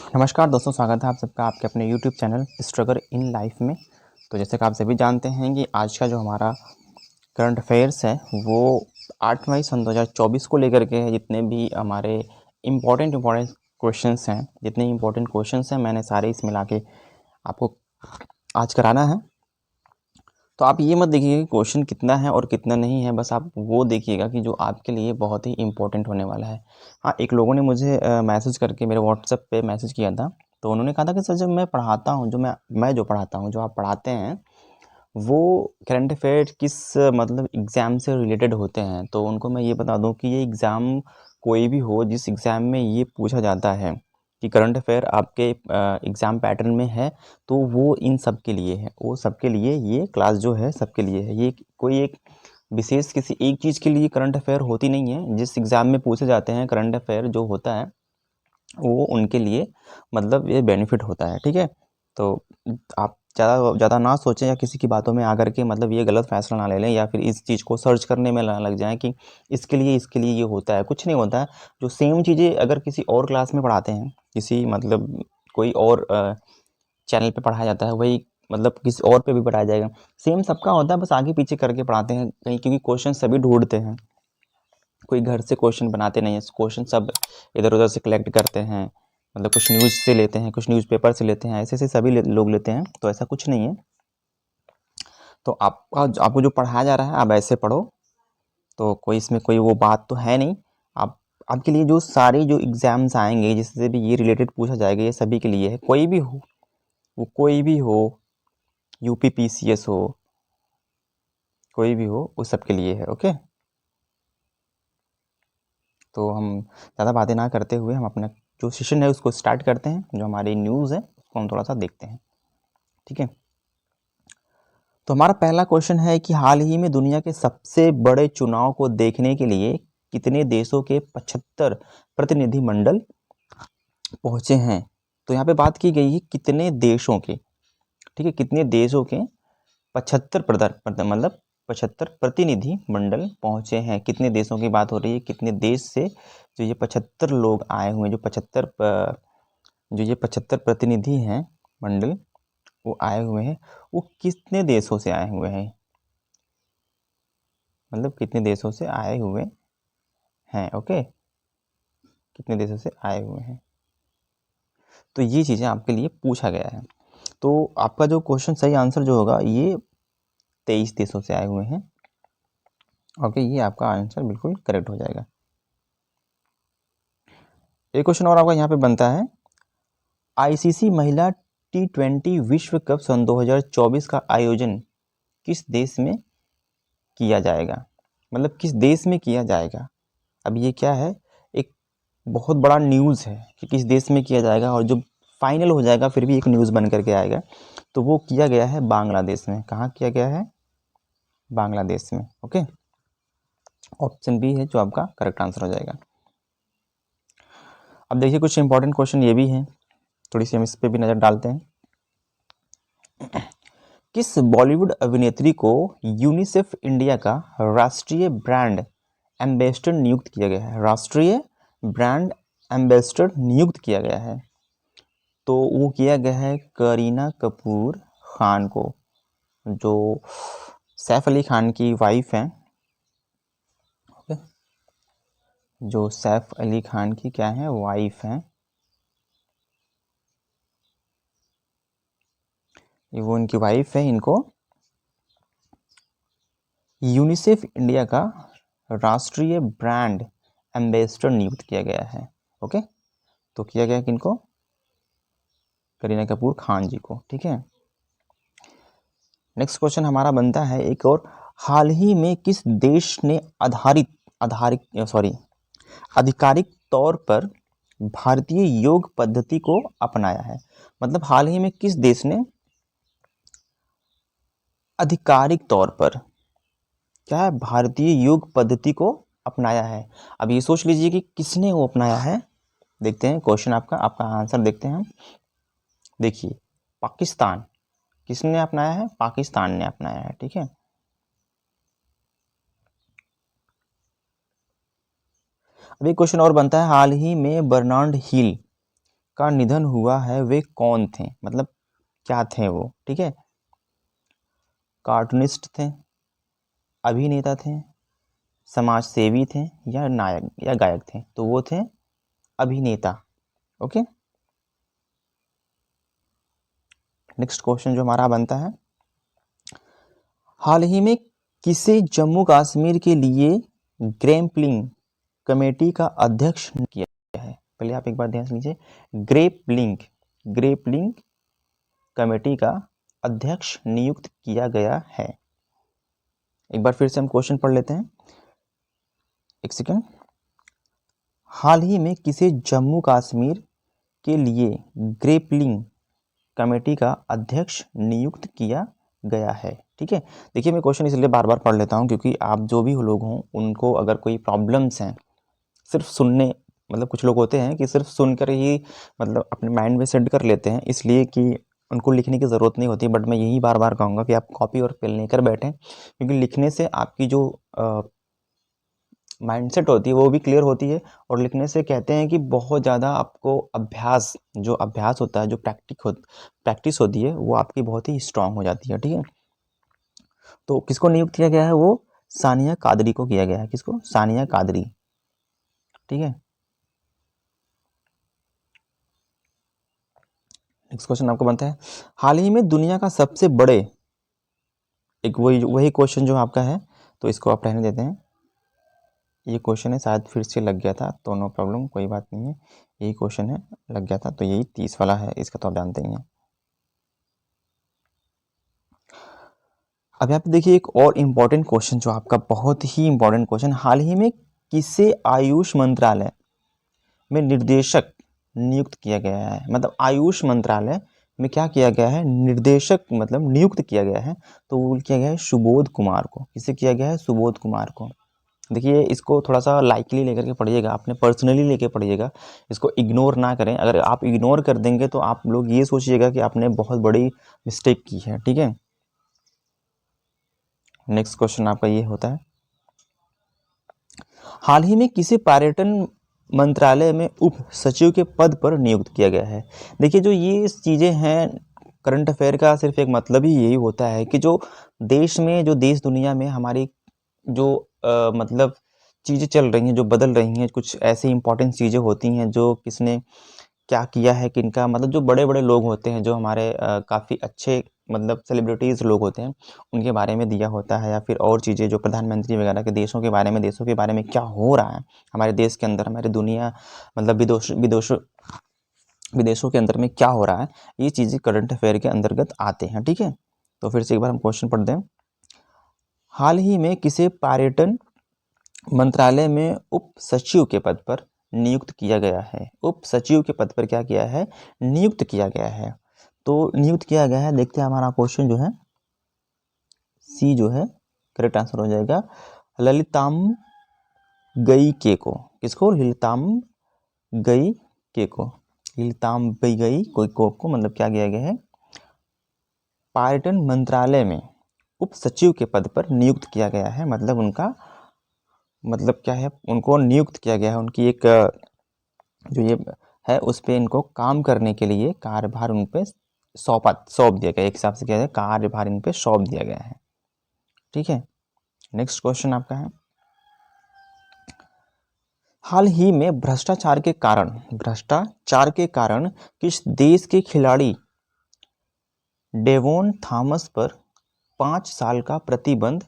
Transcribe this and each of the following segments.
नमस्कार दोस्तों, स्वागत है आप सबका आपके अपने YouTube channel struggle in life में। तो जैसे कि आप सभी जानते हैं कि आज का जो हमारा करंट अफेयर्स है वो 8 मई सन 2024 को लेकर के है। जितने भी हमारे इम्पोर्टेंट क्वेश्चंस हैं, जितने इम्पोर्टेंट क्वेश्चंस हैं, मैंने सारे इस मिला के आपको आज कराना है। तो आप ये मत देखिएगा कि क्वेश्चन कितना है और कितना नहीं है, बस आप वो देखिएगा कि जो आपके लिए बहुत ही इम्पोर्टेंट होने वाला है। हाँ, एक लोगों ने मुझे मैसेज करके मेरे व्हाट्सएप पे मैसेज किया था। तो उन्होंने कहा था कि सर, जब मैं पढ़ाता हूँ, मैं जो पढ़ाता हूँ, जो आप पढ़ाते हैं, वो करंट अफेयर किस मतलब एग्ज़ाम से रिलेटेड होते हैं। तो उनको मैं ये बता दूँ कि ये एग्ज़ाम कोई भी हो, जिस एग्ज़ाम में ये पूछा जाता है कि करंट अफेयर आपके एग्ज़ाम पैटर्न में है, तो वो इन सब के लिए है। वो सबके लिए ये क्लास जो है सबके लिए है। ये कोई एक विशेष किसी एक चीज़ के लिए करंट अफेयर होती नहीं है। जिस एग्ज़ाम में पूछे जाते हैं करंट अफेयर जो होता है, वो उनके लिए मतलब ये बेनिफिट होता है। ठीक है? तो आप ज़्यादा ज़्यादा ना सोचें या किसी की बातों में आकर के मतलब ये गलत फ़ैसला ना ले लें, या फिर इस चीज़ को सर्च करने में ना लग जाएँ कि इसके लिए ये होता है। कुछ नहीं होता है। जो सेम चीज़ें अगर किसी और क्लास में पढ़ाते हैं, किसी मतलब कोई और चैनल पे पढ़ाया जाता है, वही मतलब किसी और पे भी पढ़ाया जाएगा। सेम सबका होता है, बस आगे पीछे करके पढ़ाते हैं कहीं, क्योंकि क्वेश्चन सभी ढूँढते हैं। कोई घर से क्वेश्चन बनाते नहीं है। क्वेश्चन सब इधर-उधर से कलेक्ट करते हैं। मतलब कुछ न्यूज़ से लेते हैं, कुछ न्यूज़पेपर से लेते हैं, ऐसे-ऐसे सभी लोग लेते हैं। तो ऐसा कुछ नहीं है। तो आपको जो पढ़ाया जा रहा है आप ऐसे पढ़ो। तो कोई इसमें कोई वो बात तो है नहीं। आप आपके लिए जो सारे जो एग्ज़ाम्स आएँगे, जिससे भी ये रिलेटेड पूछा जाएगा, ये सभी के लिए है। कोई भी हो, वो कोई भी हो, यूपी पीसीएस हो, कोई भी हो, वो सबके लिए है। ओके? तो हम ज़्यादा बातें ना करते हुए हम अपना जो सेशन है उसको स्टार्ट करते हैं। जो हमारी न्यूज़ है उसको हम थोड़ा-सा देखते हैं। ठीक है? तो हमारा पहला क्वेश्चन है कि हाल ही में दुनिया के सबसे बड़े चुनाव को देखने के लिए कितने देशों के 75 प्रतिनिधिमंडल पहुँचे हैं? तो यहाँ पे बात की गई है कितने देशों के। ठीक है? कितने देशों के 75 मतलब 75 प्रतिनिधि मंडल पहुँचे हैं। कितने देशों की बात हो रही है, कितने देश से जो ये 75 लोग आए हुए हैं, जो ये 75 प्रतिनिधि हैं मंडल, वो आए हुए हैं, वो कितने देशों से आए हुए हैं, मतलब कितने देशों से आए हुए हैं। ओके? कितने देशों से आए हुए हैं, तो ये चीज़ें आपके लिए पूछा गया है। तो आपका जो क्वेश्चन सही आंसर जो होगा, ये 23 देशों से आए हुए हैं। ओके, ये आपका आंसर बिल्कुल करेक्ट हो जाएगा। एक क्वेश्चन और आपका यहाँ पे बनता है, आईसीसी महिला T20 विश्व कप सन 2024 का आयोजन किस देश में किया जाएगा, मतलब किस देश में किया जाएगा। अब ये क्या है, एक बहुत बड़ा न्यूज़ है कि किस देश में किया जाएगा, और जो फाइनल हो जाएगा फिर भी एक न्यूज़ बन करके आएगा। तो वो किया गया है बांग्लादेश में। कहाँ किया गया है? बांग्लादेश में। ओके, ऑप्शन बी है जो आपका करेक्ट आंसर हो जाएगा। अब देखिए, कुछ इंपॉर्टेंट क्वेश्चन ये भी हैं, थोड़ी सी हम इस पर भी नज़र डालते हैं। किस बॉलीवुड अभिनेत्री को यूनिसेफ इंडिया का राष्ट्रीय ब्रांड एम्बेसडर नियुक्त किया गया है? राष्ट्रीय ब्रांड एम्बेसडर नियुक्त किया गया है। तो वो किया गया है करीना कपूर खान को, जो सैफ अली खान की वाइफ हैं। ओके, जो सैफ अली खान की क्या है, वाइफ हैं। ये वो इनकी वाइफ है। इनको यूनिसेफ इंडिया का राष्ट्रीय ब्रांड एम्बेसडर नियुक्त किया गया है। ओके, तो किया गया किनको? करीना कपूर खान जी को। ठीक है, नेक्स्ट क्वेश्चन हमारा बनता है एक और, हाल ही में किस देश ने आधिकारिक तौर पर भारतीय योग पद्धति को अपनाया है? मतलब हाल ही में किस देश ने आधिकारिक तौर पर क्या है, भारतीय योग पद्धति को अपनाया है? अब ये सोच लीजिए कि किसने वो अपनाया है। देखते हैं क्वेश्चन, आपका आंसर देखते हैं हम। देखिए, पाकिस्तान। किसने अपनाया है? पाकिस्तान ने अपनाया है। ठीक है, अब एक क्वेश्चन और बनता है, हाल ही में बर्नार्ड हिल का निधन हुआ है वे कौन थे, मतलब क्या थे वो, ठीक है। कार्टूनिस्ट थे, अभिनेता थे, समाज सेवी थे, या नायक या गायक थे, तो वो थे अभिनेता। ओके, नेक्स्ट क्वेश्चन जो हमारा बनता है, हाल ही में किसे जम्मू कश्मीर के लिए ग्रैप्लिंग कमेटी का अध्यक्ष किया गया है। पहले आप एक बार ध्यान से लीजिए, ग्रैप्लिंग कमेटी का अध्यक्ष नियुक्त किया गया है। एक बार फिर से हम क्वेश्चन पढ़ लेते हैं, एक सेकेंड। हाल ही में किसे जम्मू कश्मीर के लिए ग्रैप्लिंग कमेटी का अध्यक्ष नियुक्त किया गया है, ठीक है। देखिए, मैं क्वेश्चन इसलिए बार बार पढ़ लेता हूँ क्योंकि आप जो भी लोग हों उनको अगर कोई प्रॉब्लम्स हैं सिर्फ सुनने, मतलब कुछ लोग होते हैं कि सिर्फ सुनकर ही मतलब अपने माइंड में सेट कर लेते हैं, इसलिए कि उनको लिखने की ज़रूरत नहीं होती। बट मैं यही बार बार कहूँगा कि आप कॉपी और पेन लेकर बैठें, क्योंकि लिखने से आपकी जो माइंडसेट होती है वो भी क्लियर होती है। और लिखने से कहते हैं कि बहुत ज़्यादा आपको अभ्यास, जो अभ्यास होता है, जो प्रैक्टिस होती है, वो आपकी बहुत ही स्ट्रांग हो जाती है, ठीक है। तो किसको नियुक्त किया गया है, वो सानिया कादरी को किया गया है। किसको? सानिया कादरी, ठीक है। नेक्स्ट क्वेश्चन आपको बनता है, हाल ही में दुनिया का सबसे बड़े, एक वही क्वेश्चन जो आपका है, तो इसको आप रहने देते हैं। ये क्वेश्चन है, शायद फिर से लग गया था, तो नो प्रॉब्लम, कोई बात नहीं है। यही क्वेश्चन है, लग गया था, तो यही 30 वाला है, इसका तो आप जानते ही हैं। अब यहाँ पे देखिए एक और इम्पॉर्टेंट क्वेश्चन जो आपका, बहुत ही इम्पॉर्टेंट क्वेश्चन, हाल ही में किसे आयुष मंत्रालय में निर्देशक नियुक्त किया गया है। मतलब आयुष मंत्रालय में क्या किया गया है, निर्देशक मतलब नियुक्त किया गया है, तो वो किया गया है सुबोध कुमार को। किसे किया गया है? सुबोध कुमार को। देखिए, इसको थोड़ा सा लाइकली लेकर के पढ़िएगा, आपने पर्सनली लेके पढ़िएगा, इसको इग्नोर ना करें। अगर आप इग्नोर कर देंगे तो आप लोग ये सोचिएगा कि आपने बहुत बड़ी मिस्टेक की है, ठीक है। नेक्स्ट क्वेश्चन आपका ये होता है, हाल ही में किसे पर्यटन मंत्रालय में उप सचिव के पद पर नियुक्त किया गया है। देखिए, जो ये चीज़ें हैं, करंट अफेयर का सिर्फ एक मतलब ही यही होता है कि जो देश में, जो देश दुनिया में हमारी जो मतलब चीज़ें चल रही हैं, जो बदल रही हैं, कुछ ऐसी इंपॉर्टेंट चीज़ें होती हैं जो किसने क्या किया है, किनका मतलब, जो बड़े बड़े लोग होते हैं, जो हमारे काफ़ी अच्छे मतलब सेलिब्रिटीज़ लोग होते हैं, उनके बारे में दिया होता है, या फिर और चीज़ें जो प्रधानमंत्री वगैरह के देशों के बारे में क्या हो रहा है हमारे देश के अंदर, हमारी दुनिया, मतलब विदेशों के अंदर में क्या हो रहा है, ये चीज़ें करंट अफेयर के अंतर्गत आते हैं, ठीक है। तो फिर से एक बार हम क्वेश्चन पढ़ दें, हाल ही में किसे पर्यटन मंत्रालय में उप सचिव के पद पर नियुक्त किया गया है। उप सचिव के पद पर क्या किया है? नियुक्त किया गया है। तो नियुक्त किया गया है, देखते हैं हमारा क्वेश्चन जो है, सी जो है करेक्ट आंसर हो जाएगा, ललिताम गई के को। किसको? ललिताम गई के को। ललिताम गई को मतलब क्या किया गया है, पर्यटन मंत्रालय में उप सचिव के पद पर नियुक्त किया गया है। मतलब उनका मतलब क्या है, उनको नियुक्त किया गया है, उनकी एक जो ये है उस पे इनको काम करने के लिए कार्यभार उन पे सौंप दिया गया, एक हिसाब से क्या है, कार्यभार इन पे सौंप दिया गया है, ठीक है। नेक्स्ट क्वेश्चन आपका है, हाल ही में भ्रष्टाचार के कारण किस देश के खिलाड़ी डेवोन थॉमस पर 5 साल का प्रतिबंध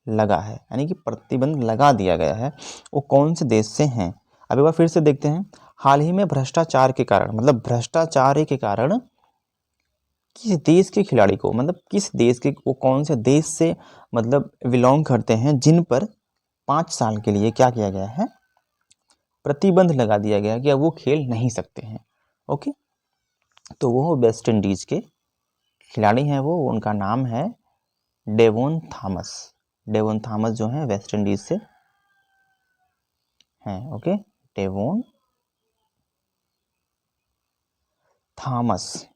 लगा है, यानी कि प्रतिबंध लगा दिया गया है, वो कौन से देश से हैं। अब एक बार फिर से देखते हैं, हाल ही में भ्रष्टाचार के कारण, मतलब भ्रष्टाचार के कारण किस देश के खिलाड़ी को, मतलब किस देश के, वो कौन से देश से मतलब बिलोंग करते हैं, जिन पर 5 साल के लिए क्या किया गया है, प्रतिबंध लगा दिया गया कि अब वो खेल नहीं सकते हैं। ओके, तो वो वेस्ट इंडीज के खिलाड़ी हैं, वो उनका नाम है डेवोन थॉमस। डेवोन थॉमस जो है वेस्ट इंडीज से हैं। Okay, Devon Thomas.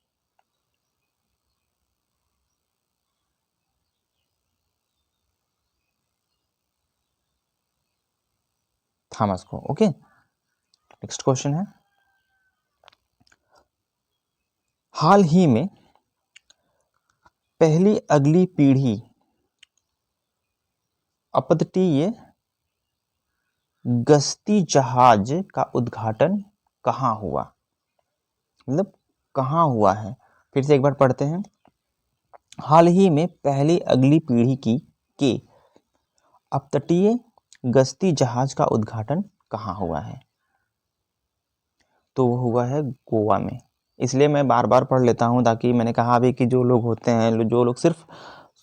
थॉमस को। ओके, नेक्स्ट क्वेश्चन है, हाल ही में पहली अगली पीढ़ी अपतटीय गश्ती जहाज का उद्घाटन कहाँ हुआ? मतलब कहाँ हुआ है? फिर से एक बार पढ़ते हैं। हाल ही में पहली अगली पीढ़ी के अपतटीय गश्ती जहाज का उद्घाटन कहाँ हुआ है? तो वो हुआ है गोवा में। इसलिए मैं बार बार पढ़ लेता हूँ, ताकि मैंने कहा अभी कि जो लोग होते हैं, जो लोग सिर्फ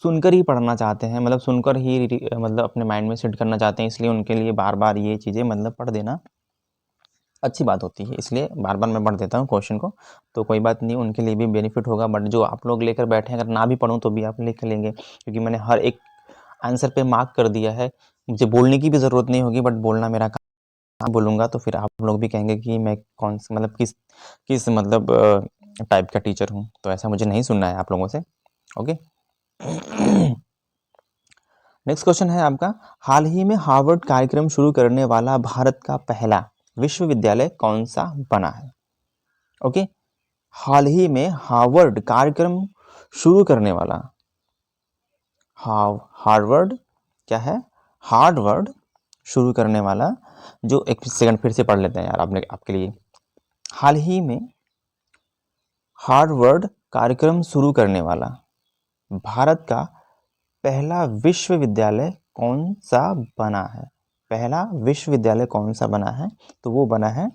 सुनकर ही पढ़ना चाहते हैं, मतलब सुनकर ही मतलब अपने माइंड में सेट करना चाहते हैं, इसलिए उनके लिए बार बार ये चीज़ें मतलब पढ़ देना अच्छी बात होती है। इसलिए बार बार मैं पढ़ देता हूँ क्वेश्चन को, तो कोई बात नहीं, उनके लिए भी बेनिफिट होगा। बट जो आप लोग लेकर बैठे हैं, अगर ना भी पढ़ूँ तो भी आप लिख लेंगे, क्योंकि मैंने हर एक आंसर पे मार्क कर दिया है। मुझे बोलने की भी ज़रूरत नहीं होगी, बट बोलना मेरा काम। बोलूँगा तो फिर आप लोग भी कहेंगे कि मैं कौन सा मतलब किस किस मतलब टाइप का टीचर हूँ। तो ऐसा मुझे नहीं सुनना है आप लोगों से। ओके। नेक्स्ट क्वेश्चन है आपका, हाल ही में हार्वर्ड कार्यक्रम शुरू करने वाला भारत का पहला विश्वविद्यालय कौन सा बना है? ओके। हाल ही में हार्वर्ड कार्यक्रम शुरू करने वाला, हार्वर्ड क्या है? हार्वर्ड शुरू करने वाला, जो एक सेकंड फिर से पढ़ लेते हैं यार आपने आपके लिए। हाल ही में हार्वर्ड कार्यक्रम शुरू करने वाला भारत का पहला विश्वविद्यालय कौन सा बना है? पहला विश्वविद्यालय कौन सा बना है? तो वो बना है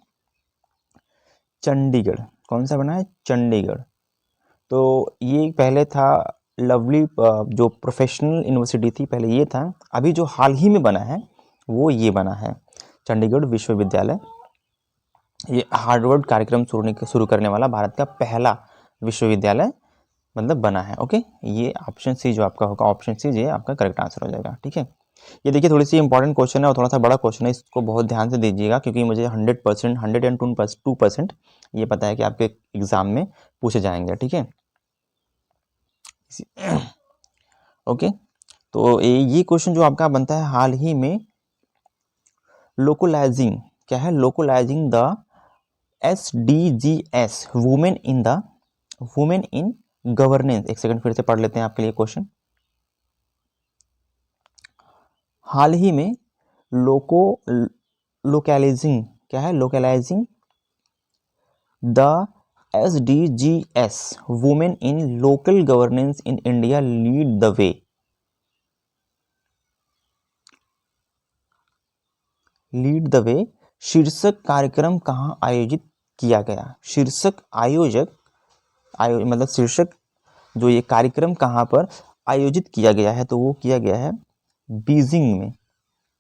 चंडीगढ़। कौन सा बना है? चंडीगढ़। तो ये पहले था लवली, जो प्रोफेशनल यूनिवर्सिटी थी पहले ये था। अभी जो हाल ही में बना है वो ये बना है चंडीगढ़ विश्वविद्यालय। ये हार्वर्ड कार्यक्रम शुरू करने वाला भारत का पहला विश्वविद्यालय मतलब बना है। ओके, ये ऑप्शन सी जो आपका होगा, ऑप्शन सी ये आपका करेक्ट आंसर हो जाएगा। ठीक है, ये देखिए थोड़ी सी इंपॉर्टेंट क्वेश्चन है और थोड़ा सा बड़ा क्वेश्चन है, इसको बहुत ध्यान से दीजिएगा, क्योंकि मुझे 100%, 102% ये पता है कि आपके एग्जाम में पूछे जाएंगे। ठीक है, ओके। तो ये क्वेश्चन जो आपका बनता है, हाल ही में लोकलाइजिंग क्या है? Localising the SDGs women in governance. एक सेकंड फिर से पढ़ लेते हैं आपके लिए क्वेश्चन। हाल ही में लोकलाइजिंग क्या है? Localising the SDGs women in local governance in India lead the way. Lead the way शीर्षक कार्यक्रम कहाँ आयोजित किया गया? शीर्षक मतलब शीर्षक जो ये कार्यक्रम कहाँ पर आयोजित किया गया है? तो वो किया गया है बीजिंग में।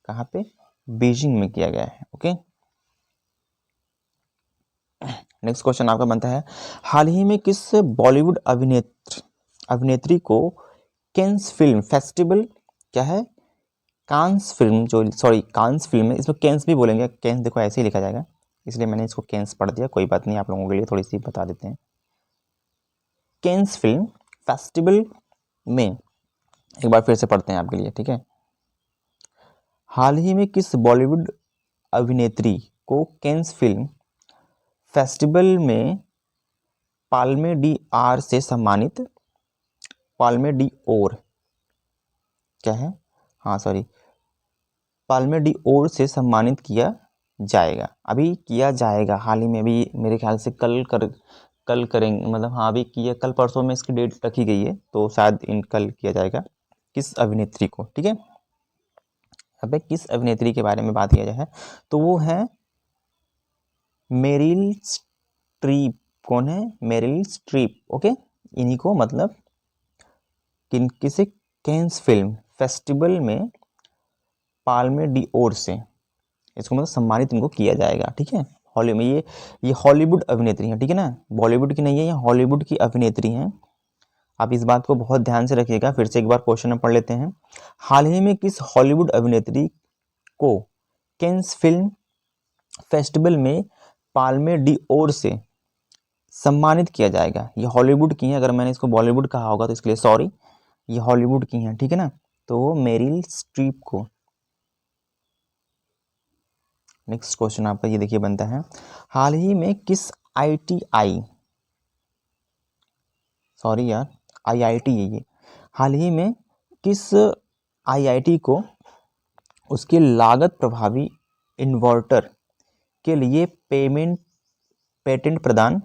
कहाँ पे? बीजिंग में किया गया है। ओके, नेक्स्ट क्वेश्चन आपका बनता है, हाल ही में किस बॉलीवुड अभिनेत्री को कैंस फिल्म फेस्टिवल क्या है? कांस फिल्म जो कांस फिल्म है, इसमें कैंस भी बोलेंगे। कैंस देखो ऐसे ही लिखा जाएगा, इसलिए मैंने इसको कैंस पढ़ दिया। कोई बात नहीं, आप लोगों के लिए थोड़ी सी बता देते हैं। कैंस फिल्म फेस्टिवल में, एक बार फिर से पढ़ते हैं आपके लिए। ठीक है, हाल ही में किस बॉलीवुड अभिनेत्री को कैंस फिल्म फेस्टिवल में पाल्मे डी आर से सम्मानित, पाल्मे डी ओर क्या है? हाँ सॉरी, पाल्मे डी ओर से सम्मानित किया जाएगा? अभी किया जाएगा हाल ही में, अभी मेरे ख्याल से कल करेंगे, मतलब हाँ अभी किया, कल परसों में इसकी डेट रखी गई है, तो शायद कल किया जाएगा। किस अभिनेत्री को? ठीक है, अब किस अभिनेत्री के बारे में बात किया जाए तो वो है मेरिल स्ट्रीप। कौन है? Meryl Streep. ओके, इन्हीं को मतलब किसी कैंस फिल्म फेस्टिवल में पाल्मे डी ओर से इसको मतलब सम्मानित इनको किया जाएगा। ठीक है, हॉलीवुड में ये हॉलीवुड अभिनेत्री हैं। ठीक है ना, बॉलीवुड की नहीं है, ये हॉलीवुड की अभिनेत्री हैं। आप इस बात को बहुत ध्यान से रखिएगा। फिर से एक बार क्वेश्चन में पढ़ लेते हैं, हाल ही में किस हॉलीवुड अभिनेत्री को कैंस फिल्म फेस्टिवल में पाल्मे डी ओर से सम्मानित किया जाएगा? ये हॉलीवुड की हैं, अगर मैंने इसको बॉलीवुड कहा होगा तो इसके लिए सॉरी, ये हॉलीवुड की हैं। ठीक है ना, तो मेरिल स्ट्रीप को। नेक्स्ट क्वेश्चन आपका ये देखिए बनता है, हाल ही में किस ITI सॉरी यार, आईआईटी है ये। हाल ही में किस आईआईटी को उसके लागत प्रभावी इन्वर्टर के लिए पेटेंट प्रदान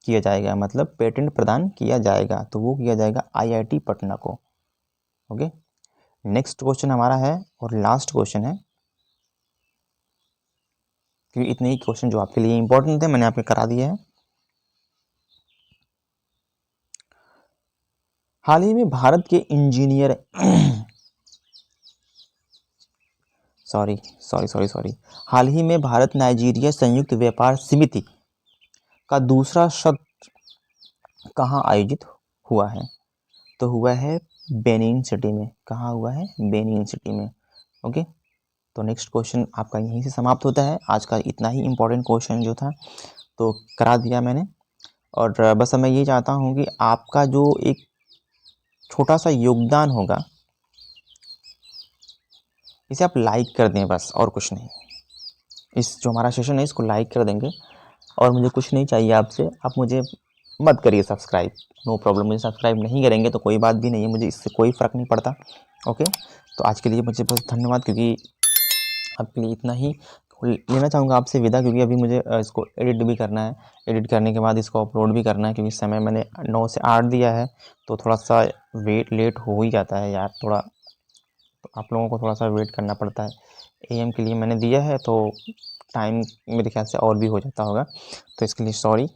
किया जाएगा, मतलब पेटेंट प्रदान किया जाएगा, तो वो किया जाएगा आईआईटी पटना को। ओके, नेक्स्ट क्वेश्चन हमारा है और लास्ट क्वेश्चन है, क्योंकि इतने ही क्वेश्चन जो आपके लिए इंपॉर्टेंट थे मैंने आपके करा दिया है। हाल ही में भारत के इंजीनियर सॉरी, हाल ही में भारत नाइजीरिया संयुक्त व्यापार समिति का दूसरा सत्र कहाँ आयोजित हुआ है? तो हुआ है बेनिन सिटी में। कहाँ हुआ है? बेनिन सिटी में। ओके, तो नेक्स्ट क्वेश्चन आपका यहीं से समाप्त होता है। आज का इतना ही इम्पोर्टेंट क्वेश्चन जो था तो करा दिया मैंने, और बस मैं ये चाहता हूँ कि आपका जो एक छोटा सा योगदान होगा इसे आप लाइक कर दें, बस और कुछ नहीं। इस जो हमारा सेशन है इसको लाइक कर देंगे, और मुझे कुछ नहीं चाहिए आपसे। आप मुझे मत करिए सब्सक्राइब, नो प्रॉब्लम, मुझे सब्सक्राइब नहीं करेंगे तो कोई बात भी नहीं है, मुझे इससे कोई फ़र्क नहीं पड़ता। ओके, तो आज के लिए मुझे बस धन्यवाद, क्योंकि आपके लिए इतना ही लेना चाहूँगा आपसे विदा, क्योंकि अभी मुझे इसको एडिट भी करना है। एडिट करने के बाद इसको अपलोड भी करना है, क्योंकि समय मैंने 9 से 8 दिया है, तो थोड़ा सा लेट हो ही जाता है यार, थोड़ा तो आप लोगों को थोड़ा सा वेट करना पड़ता है। एएम के लिए मैंने दिया है, तो टाइम मेरे ख्याल से और भी हो जाता होगा, तो इसके लिए सॉरी।